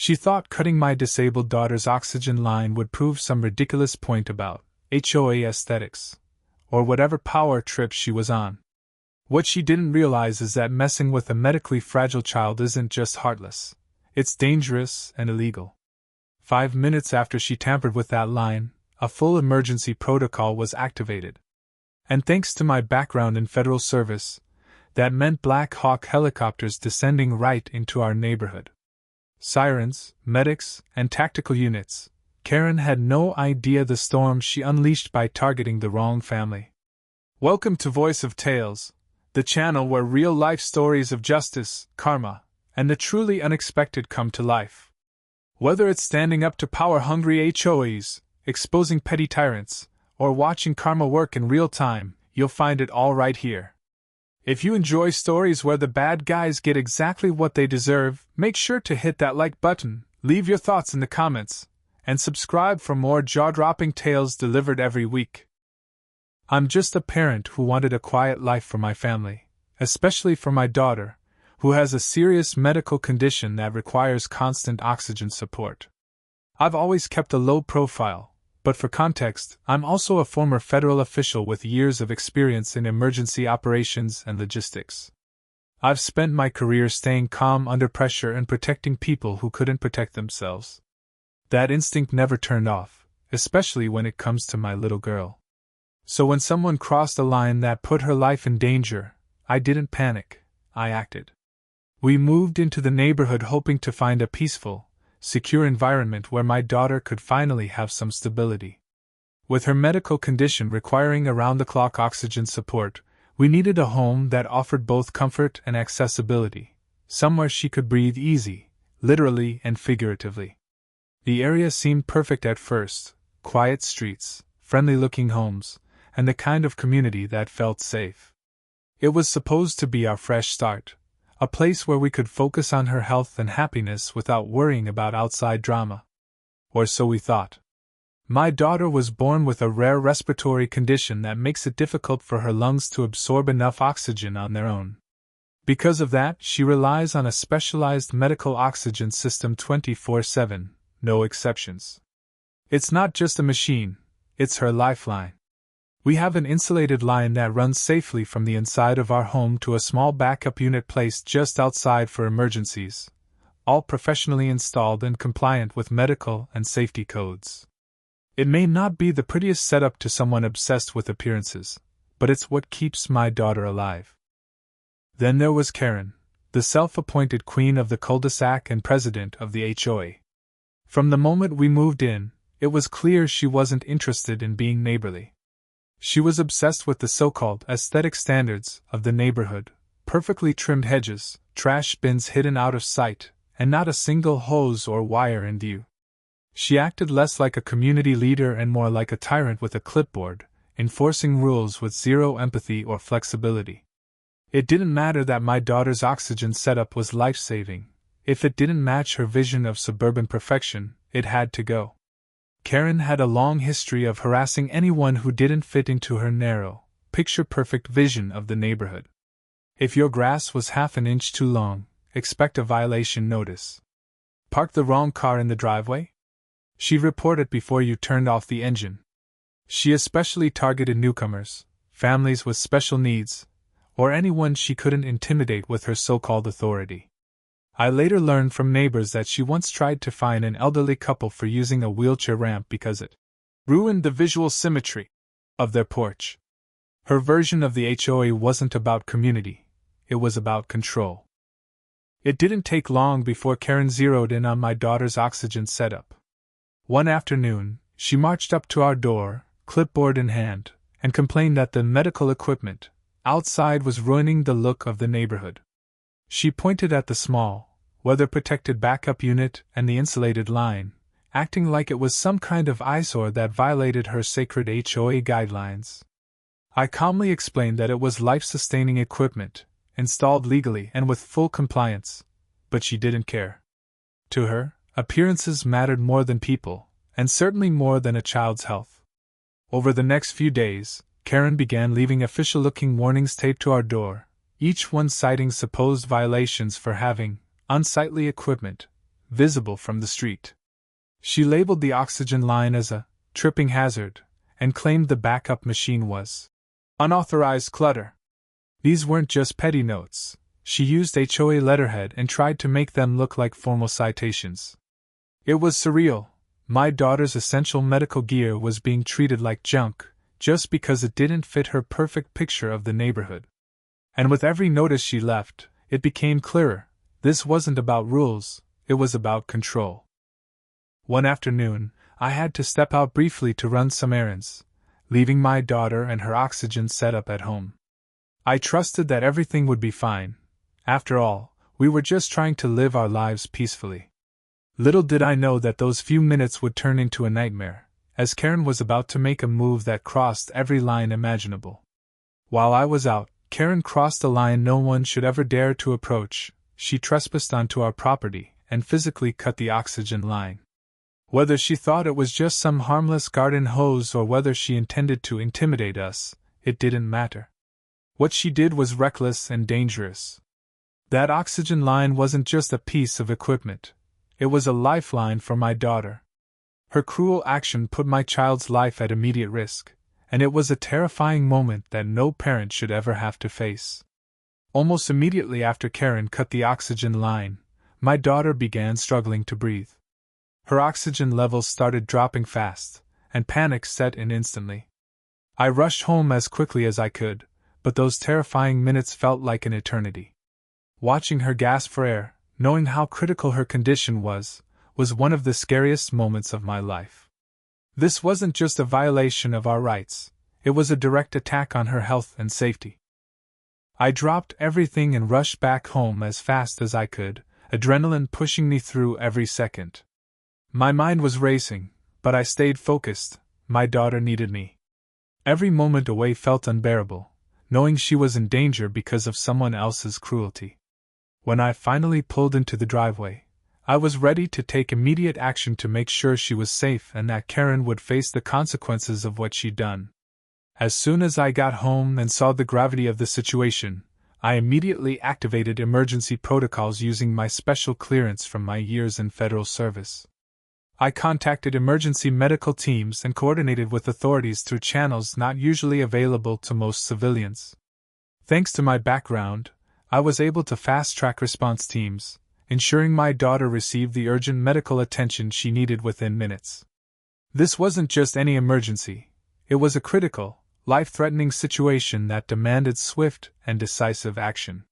She thought cutting my disabled daughter's oxygen line would prove some ridiculous point about HOA aesthetics, or whatever power trip she was on. What she didn't realize is that messing with a medically fragile child isn't just heartless, it's dangerous and illegal. 5 minutes after she tampered with that line, a full emergency protocol was activated. And thanks to my background in federal service, that meant Black Hawk helicopters descending right into our neighborhood. Sirens, medics, and tactical units. Karen had no idea the storm she unleashed by targeting the wrong family. Welcome to Voice of Tales, the channel where real-life stories of justice, karma, and the truly unexpected come to life. Whether it's standing up to power-hungry HOAs, exposing petty tyrants, or watching karma work in real time, you'll find it all right here. If you enjoy stories where the bad guys get exactly what they deserve, make sure to hit that like button, leave your thoughts in the comments, and subscribe for more jaw-dropping tales delivered every week. I'm just a parent who wanted a quiet life for my family, especially for my daughter, who has a serious medical condition that requires constant oxygen support. I've always kept a low profile, but for context, I'm also a former federal official with years of experience in emergency operations and logistics. I've spent my career staying calm under pressure and protecting people who couldn't protect themselves. That instinct never turned off, especially when it comes to my little girl. So when someone crossed a line that put her life in danger, I didn't panic, I acted. We moved into the neighborhood hoping to find a peaceful, secure environment where my daughter could finally have some stability. With her medical condition requiring around-the-clock oxygen support, we needed a home that offered both comfort and accessibility, somewhere she could breathe easy, literally and figuratively. The area seemed perfect at first: quiet streets, friendly-looking homes, and the kind of community that felt safe. It was supposed to be our fresh start, a place where we could focus on her health and happiness without worrying about outside drama. Or so we thought. My daughter was born with a rare respiratory condition that makes it difficult for her lungs to absorb enough oxygen on their own. Because of that, she relies on a specialized medical oxygen system 24/7, no exceptions. It's not just a machine, it's her lifeline. We have an insulated line that runs safely from the inside of our home to a small backup unit placed just outside for emergencies, all professionally installed and compliant with medical and safety codes. It may not be the prettiest setup to someone obsessed with appearances, but it's what keeps my daughter alive. Then there was Karen, the self-appointed queen of the cul-de-sac and president of the HOA. From the moment we moved in, it was clear she wasn't interested in being neighborly. She was obsessed with the so-called aesthetic standards of the neighborhood: perfectly trimmed hedges, trash bins hidden out of sight, and not a single hose or wire in view. She acted less like a community leader and more like a tyrant with a clipboard, enforcing rules with zero empathy or flexibility. It didn't matter that my daughter's oxygen setup was life-saving. If it didn't match her vision of suburban perfection, it had to go. Karen had a long history of harassing anyone who didn't fit into her narrow, picture-perfect vision of the neighborhood. If your grass was half an inch too long, expect a violation notice. Parked the wrong car in the driveway? She'd report it before you turned off the engine. She especially targeted newcomers, families with special needs, or anyone she couldn't intimidate with her so-called authority. I later learned from neighbors that she once tried to fine an elderly couple for using a wheelchair ramp because it ruined the visual symmetry of their porch. Her version of the HOA wasn't about community, it was about control. It didn't take long before Karen zeroed in on my daughter's oxygen setup. One afternoon, she marched up to our door, clipboard in hand, and complained that the medical equipment outside was ruining the look of the neighborhood. She pointed at the small, weather-protected backup unit and the insulated line, acting like it was some kind of eyesore that violated her sacred HOA guidelines. I calmly explained that it was life-sustaining equipment, installed legally and with full compliance, but she didn't care. To her, appearances mattered more than people, and certainly more than a child's health. Over the next few days, Karen began leaving official-looking warnings taped to our door, each one citing supposed violations for having unsightly equipment, visible from the street. She labeled the oxygen line as a tripping hazard and claimed the backup machine was unauthorized clutter. These weren't just petty notes. She used HOA letterhead and tried to make them look like formal citations. It was surreal. My daughter's essential medical gear was being treated like junk, just because it didn't fit her perfect picture of the neighborhood. And with every notice she left, it became clearer. This wasn't about rules, it was about control. One afternoon, I had to step out briefly to run some errands, leaving my daughter and her oxygen setup at home. I trusted that everything would be fine. After all, we were just trying to live our lives peacefully. Little did I know that those few minutes would turn into a nightmare, as Karen was about to make a move that crossed every line imaginable. While I was out, Karen crossed a line no one should ever dare to approach. She trespassed onto our property and physically cut the oxygen line. Whether she thought it was just some harmless garden hose or whether she intended to intimidate us, it didn't matter. What she did was reckless and dangerous. That oxygen line wasn't just a piece of equipment. It was a lifeline for my daughter. Her cruel action put my child's life at immediate risk, and it was a terrifying moment that no parent should ever have to face. Almost immediately after Karen cut the oxygen line, my daughter began struggling to breathe. Her oxygen levels started dropping fast, and panic set in instantly. I rushed home as quickly as I could, but those terrifying minutes felt like an eternity. Watching her gasp for air, knowing how critical her condition was one of the scariest moments of my life. This wasn't just a violation of our rights, it was a direct attack on her health and safety. I dropped everything and rushed back home as fast as I could, adrenaline pushing me through every second. My mind was racing, but I stayed focused. My daughter needed me. Every moment away felt unbearable, knowing she was in danger because of someone else's cruelty. When I finally pulled into the driveway, I was ready to take immediate action to make sure she was safe and that Karen would face the consequences of what she'd done. As soon as I got home and saw the gravity of the situation, I immediately activated emergency protocols using my special clearance from my years in federal service. I contacted emergency medical teams and coordinated with authorities through channels not usually available to most civilians. Thanks to my background, I was able to fast-track response teams, ensuring my daughter received the urgent medical attention she needed within minutes. This wasn't just any emergency, it was a critical, life-threatening situation that demanded swift and decisive action.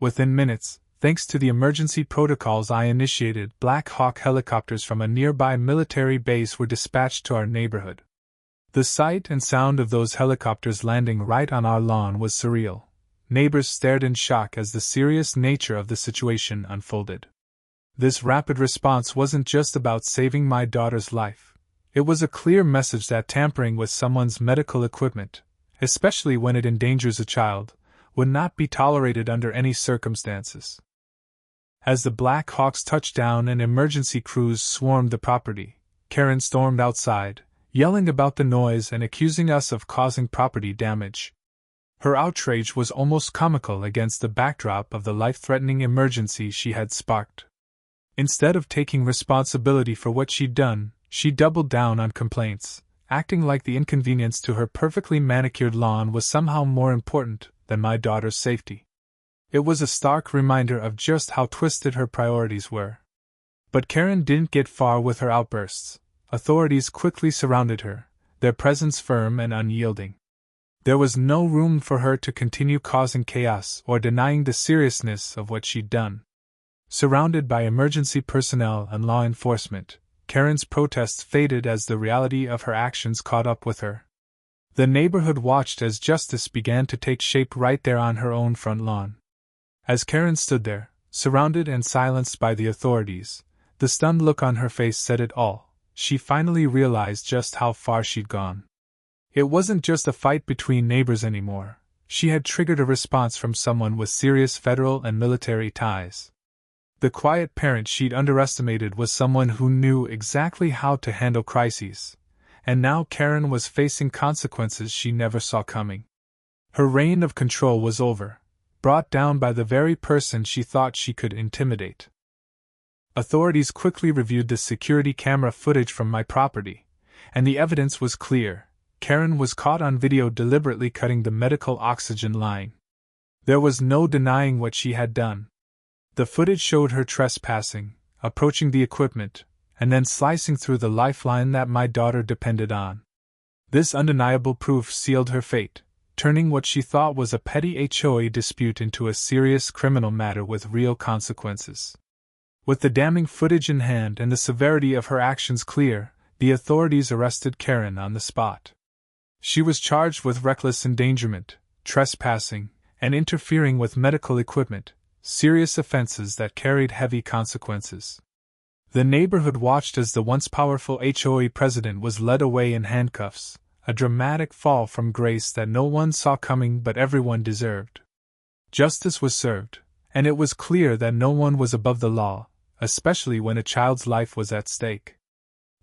Within minutes, thanks to the emergency protocols I initiated, Black Hawk helicopters from a nearby military base were dispatched to our neighborhood. The sight and sound of those helicopters landing right on our lawn was surreal. Neighbors stared in shock as the serious nature of the situation unfolded. This rapid response wasn't just about saving my daughter's life. It was a clear message that tampering with someone's medical equipment, especially when it endangers a child, would not be tolerated under any circumstances. As the Black Hawks touched down and emergency crews swarmed the property, Karen stormed outside, yelling about the noise and accusing us of causing property damage. Her outrage was almost comical against the backdrop of the life-threatening emergency she had sparked. Instead of taking responsibility for what she'd done, she doubled down on complaints, acting like the inconvenience to her perfectly manicured lawn was somehow more important than my daughter's safety. It was a stark reminder of just how twisted her priorities were. But Karen didn't get far with her outbursts. Authorities quickly surrounded her, their presence firm and unyielding. There was no room for her to continue causing chaos or denying the seriousness of what she'd done. Surrounded by emergency personnel and law enforcement, Karen's protests faded as the reality of her actions caught up with her. The neighborhood watched as justice began to take shape right there on her own front lawn. As Karen stood there, surrounded and silenced by the authorities, the stunned look on her face said it all. She finally realized just how far she'd gone. It wasn't just a fight between neighbors anymore. She had triggered a response from someone with serious federal and military ties. The quiet parent she'd underestimated was someone who knew exactly how to handle crises, and now Karen was facing consequences she never saw coming. Her reign of control was over, brought down by the very person she thought she could intimidate. Authorities quickly reviewed the security camera footage from my property, and the evidence was clear. Karen was caught on video deliberately cutting the medical oxygen line. There was no denying what she had done. The footage showed her trespassing, approaching the equipment, and then slicing through the lifeline that my daughter depended on. This undeniable proof sealed her fate, turning what she thought was a petty HOA dispute into a serious criminal matter with real consequences. With the damning footage in hand and the severity of her actions clear, the authorities arrested Karen on the spot. She was charged with reckless endangerment, trespassing, and interfering with medical equipment, serious offenses that carried heavy consequences. The neighborhood watched as the once powerful HOA president was led away in handcuffs, a dramatic fall from grace that no one saw coming but everyone deserved. Justice was served, and it was clear that no one was above the law, especially when a child's life was at stake.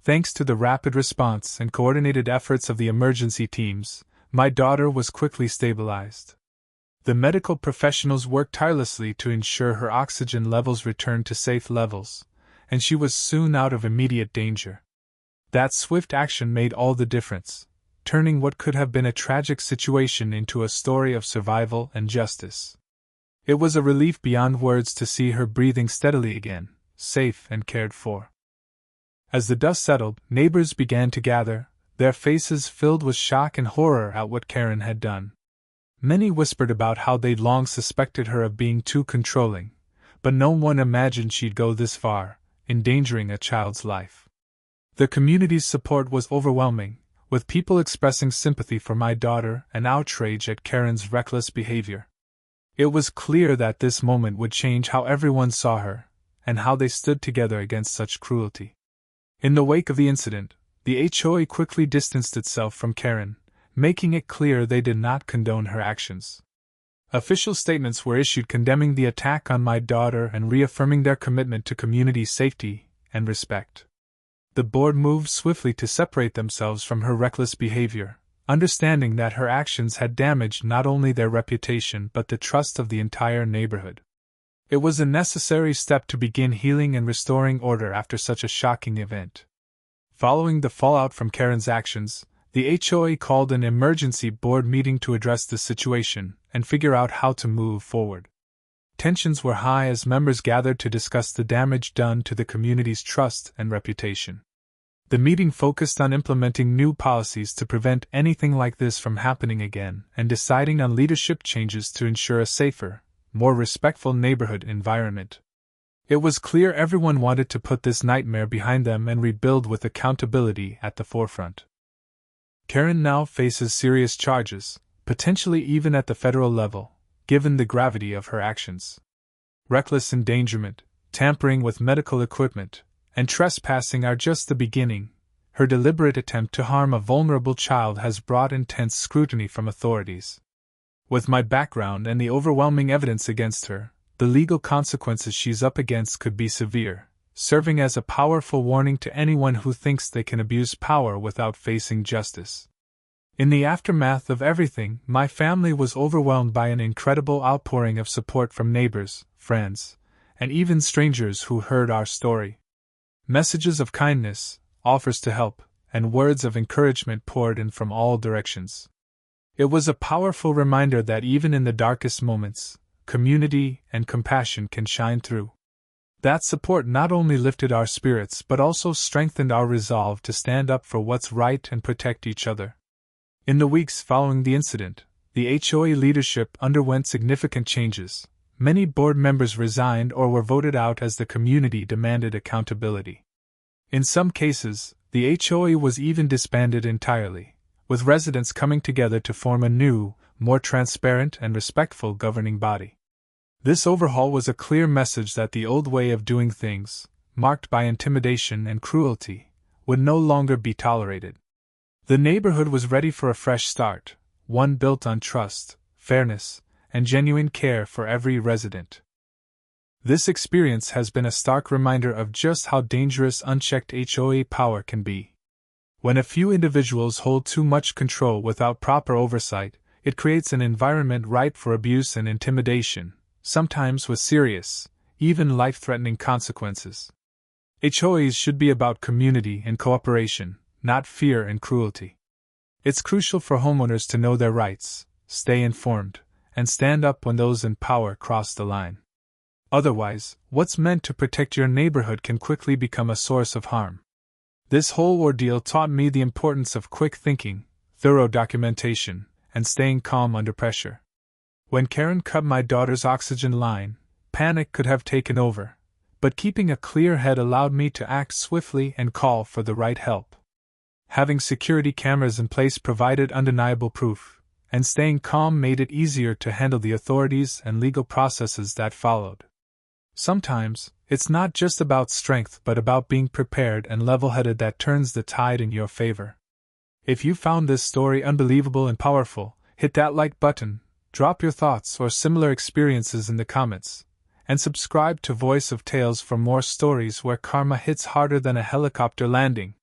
Thanks to the rapid response and coordinated efforts of the emergency teams, my daughter was quickly stabilized. The medical professionals worked tirelessly to ensure her oxygen levels returned to safe levels, and she was soon out of immediate danger. That swift action made all the difference, turning what could have been a tragic situation into a story of survival and justice. It was a relief beyond words to see her breathing steadily again, safe and cared for. As the dust settled, neighbors began to gather, their faces filled with shock and horror at what Karen had done. Many whispered about how they'd long suspected her of being too controlling, but no one imagined she'd go this far, endangering a child's life. The community's support was overwhelming, with people expressing sympathy for my daughter and outrage at Karen's reckless behavior. It was clear that this moment would change how everyone saw her, and how they stood together against such cruelty. In the wake of the incident, the HOA quickly distanced itself from Karen, making it clear they did not condone her actions. Official statements were issued condemning the attack on my daughter and reaffirming their commitment to community safety and respect. The board moved swiftly to separate themselves from her reckless behavior, understanding that her actions had damaged not only their reputation but the trust of the entire neighborhood. It was a necessary step to begin healing and restoring order after such a shocking event. Following the fallout from Karen's actions, the HOA called an emergency board meeting to address the situation and figure out how to move forward. Tensions were high as members gathered to discuss the damage done to the community's trust and reputation. The meeting focused on implementing new policies to prevent anything like this from happening again and deciding on leadership changes to ensure a safer, more respectful neighborhood environment. It was clear everyone wanted to put this nightmare behind them and rebuild with accountability at the forefront. Karen now faces serious charges, potentially even at the federal level, given the gravity of her actions. Reckless endangerment, tampering with medical equipment, and trespassing are just the beginning. Her deliberate attempt to harm a vulnerable child has brought intense scrutiny from authorities. With my background and the overwhelming evidence against her, the legal consequences she's up against could be severe, serving as a powerful warning to anyone who thinks they can abuse power without facing justice. In the aftermath of everything, my family was overwhelmed by an incredible outpouring of support from neighbors, friends, and even strangers who heard our story. Messages of kindness, offers to help, and words of encouragement poured in from all directions. It was a powerful reminder that even in the darkest moments, community and compassion can shine through. That support not only lifted our spirits but also strengthened our resolve to stand up for what's right and protect each other. In the weeks following the incident, the HOA leadership underwent significant changes. Many board members resigned or were voted out as the community demanded accountability. In some cases, the HOA was even disbanded entirely, with residents coming together to form a new, more transparent and respectful governing body. This overhaul was a clear message that the old way of doing things, marked by intimidation and cruelty, would no longer be tolerated. The neighborhood was ready for a fresh start, one built on trust, fairness, and genuine care for every resident. This experience has been a stark reminder of just how dangerous unchecked HOA power can be. When a few individuals hold too much control without proper oversight, it creates an environment ripe for abuse and intimidation, sometimes with serious, even life-threatening consequences. HOAs should be about community and cooperation, not fear and cruelty. It's crucial for homeowners to know their rights, stay informed, and stand up when those in power cross the line. Otherwise, what's meant to protect your neighborhood can quickly become a source of harm. This whole ordeal taught me the importance of quick thinking, thorough documentation, and staying calm under pressure. When Karen cut my daughter's oxygen line, panic could have taken over, but keeping a clear head allowed me to act swiftly and call for the right help. Having security cameras in place provided undeniable proof, and staying calm made it easier to handle the authorities and legal processes that followed. Sometimes, it's not just about strength but about being prepared and level-headed that turns the tide in your favor. If you found this story unbelievable and powerful, hit that like button, drop your thoughts or similar experiences in the comments, and subscribe to Voice of Tales for more stories where karma hits harder than a helicopter landing.